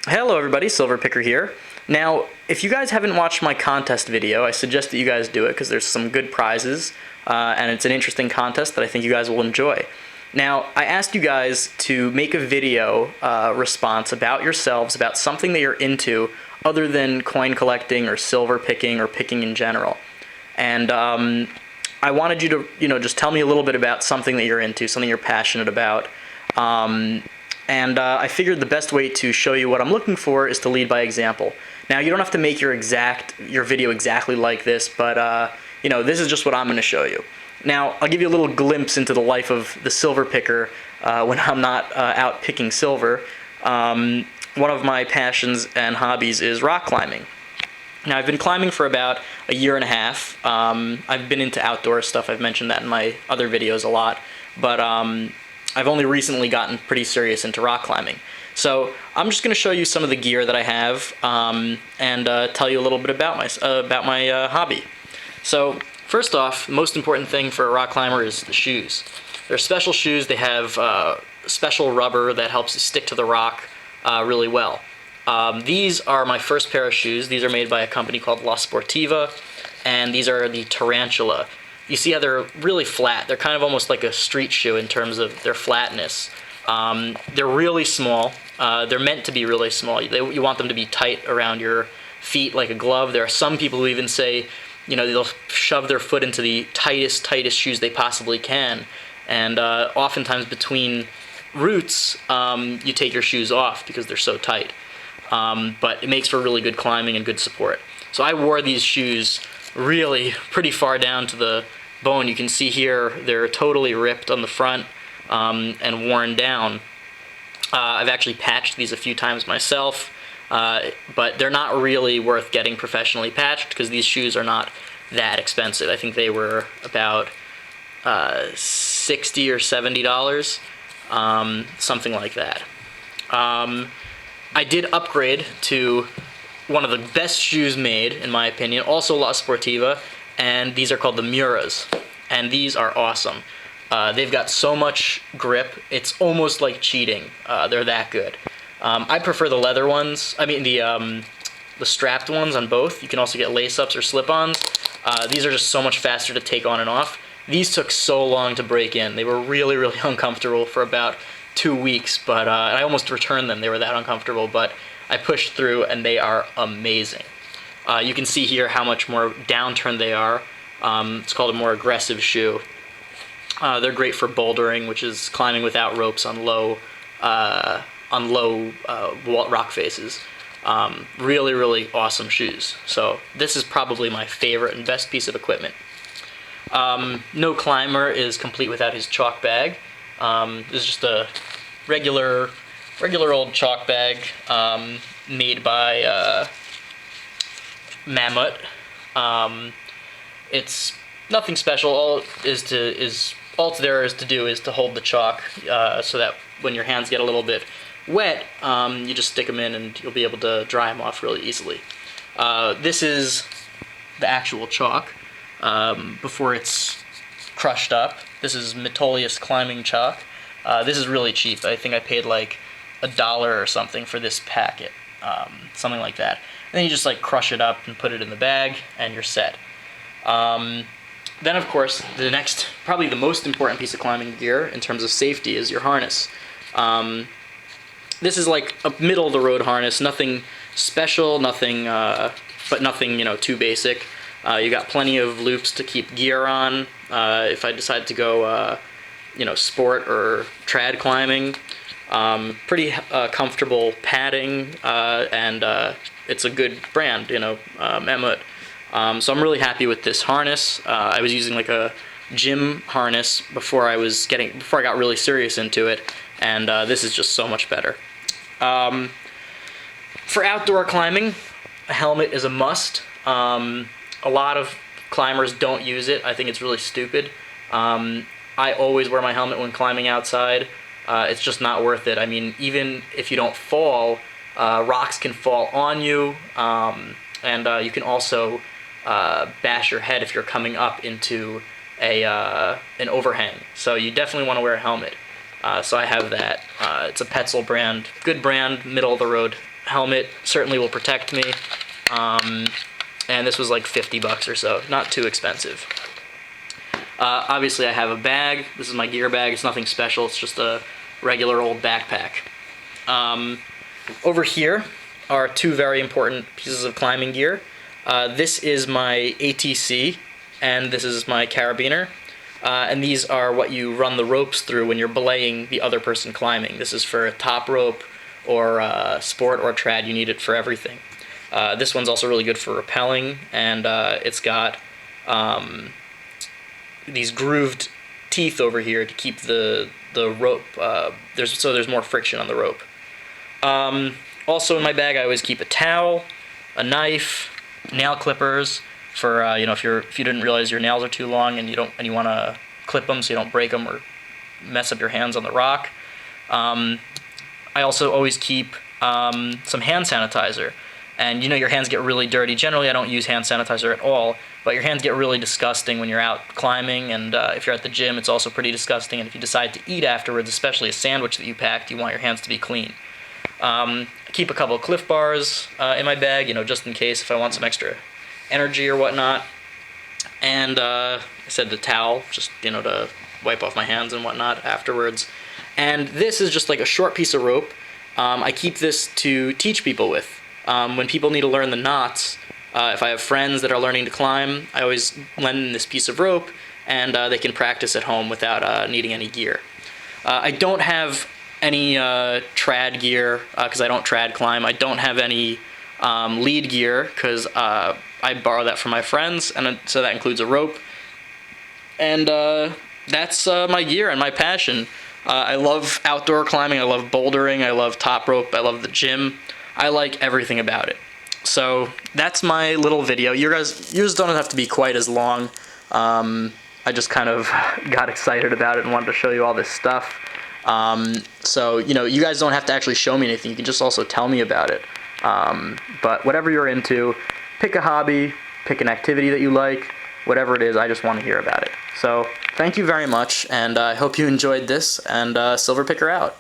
Hello everybody, Silverpicker here. Now, if you guys haven't watched my contest video, I suggest that you guys do it because there's some good prizes, and it's an interesting contest that I think you guys will enjoy. Now, I asked you guys to make a video response about yourselves, about something that you're into other than coin collecting or silver picking or picking in general. And I wanted you to, just tell me a little bit about something that you're into, something you're passionate about. And I figured the best way to show you what I'm looking for is to lead by example. Now, you don't have to make your video exactly like this, but this is just what I'm going to show you. Now, I'll give you a little glimpse into the life of the silver picker when I'm not out picking silver. One of my passions and hobbies is rock climbing. Now, I've been climbing for about a year and a half. I've been into outdoor stuff. I've mentioned that in my other videos a lot. But I've only recently gotten pretty serious into rock climbing. So I'm just going to show you some of the gear that I have and tell you a little bit about my hobby. So first off, the most important thing for a rock climber is the shoes. They're special shoes. They have special rubber that helps stick to the rock really well. These are my first pair of shoes. These are made by a company called La Sportiva, and these are the Tarantula. You see how they're really flat. They're kind of almost like a street shoe in terms of their flatness. They're really small. They're meant to be really small. You want them to be tight around your feet like a glove. There are some people who even say, they'll shove their foot into the tightest shoes they possibly can. And oftentimes between routes, you take your shoes off because they're so tight. But it makes for really good climbing and good support. So I wore these shoes really pretty far down to the bone. You can see here they're totally ripped on the front and worn down. I've actually patched these a few times myself, but they're not really worth getting professionally patched because these shoes are not that expensive. I think they were about $60 or $70, something like that. I did upgrade to one of the best shoes made, in my opinion, also La Sportiva, and these are called the Muras, and these are awesome. They've got so much grip, it's almost like cheating. They're that good. I prefer the leather ones, the strapped ones on both. You can also get lace-ups or slip-ons. These are just so much faster to take on and off. These took so long to break in. They were really, really uncomfortable for about 2 weeks, but I almost returned them. They were that uncomfortable, but I pushed through, and they are amazing. You can see here how much more downturned they are. It's called a more aggressive shoe. They're great for bouldering, which is climbing without ropes on low rock faces. Really, really awesome shoes. So this is probably my favorite and best piece of equipment. No climber is complete without his chalk bag. This is just a regular old chalk bag made by Mammoth. It's nothing special. All it's there is to do is to hold the chalk so that when your hands get a little bit wet, you just stick them in and you'll be able to dry them off really easily. This is the actual chalk before it's crushed up. This is Metolius climbing chalk. This is really cheap. I think I paid like $1 or something for this packet, something like that. And then you just like crush it up and put it in the bag, and you're set. Then of course, the next, probably the most important piece of climbing gear in terms of safety is your harness. This is like a middle-of-the-road harness, nothing special, but nothing too basic. You got plenty of loops to keep gear on. If I decide to go, sport or trad climbing, pretty comfortable padding, and it's a good brand, Mammoth. So I'm really happy with this harness. I was using like a gym harness before I got really serious into it, and this is just so much better. For outdoor climbing, a helmet is a must. A lot of climbers don't use it. I think it's really stupid. I always wear my helmet when climbing outside. It's just not worth it. I mean, even if you don't fall, rocks can fall on you, and you can also bash your head if you're coming up into an overhang. So you definitely want to wear a helmet. So I have that. It's a Petzl brand, good brand, middle of the road helmet certainly will protect me. And this was like 50 bucks or so, not too expensive. Obviously I have a bag. This is my gear bag. It's nothing special, it's just a regular old backpack. Over here are two very important pieces of climbing gear. This is my ATC, and this is my carabiner. And these are what you run the ropes through when you're belaying the other person climbing. This is for a top rope or sport or trad. You need it for everything. This one's also really good for rappelling, and it's got these grooved teeth over here to keep the rope, there's more friction on the rope. Also in my bag I always keep a towel, a knife, nail clippers for if you didn't realize your nails are too long and you want to clip them so you don't break them or mess up your hands on the rock. I also always keep some hand sanitizer. And your hands get really dirty. Generally, I don't use hand sanitizer at all, but your hands get really disgusting when you're out climbing, and if you're at the gym, it's also pretty disgusting. And if you decide to eat afterwards, especially a sandwich that you packed, you want your hands to be clean. I keep a couple of Cliff Bars in my bag, just in case if I want some extra energy or whatnot. And I said the towel, just to wipe off my hands and whatnot afterwards. And this is just like a short piece of rope. I keep this to teach people with. When people need to learn the knots, if I have friends that are learning to climb, I always lend them this piece of rope, and they can practice at home without needing any gear. I don't have any trad gear because I don't trad climb. I don't have any lead gear because I borrow that from my friends, and so that includes a rope. And that's my gear and my passion. I love outdoor climbing, I love bouldering, I love top rope, I love the gym. I like everything about it. So that's my little video. Yours don't have to be quite as long. I just kind of got excited about it and wanted to show you all this stuff. So you guys don't have to actually show me anything. You can just also tell me about it. But whatever you're into, pick a hobby, pick an activity that you like, whatever it is, I just want to hear about it. So thank you very much, and I hope you enjoyed this, and Silverpicker out.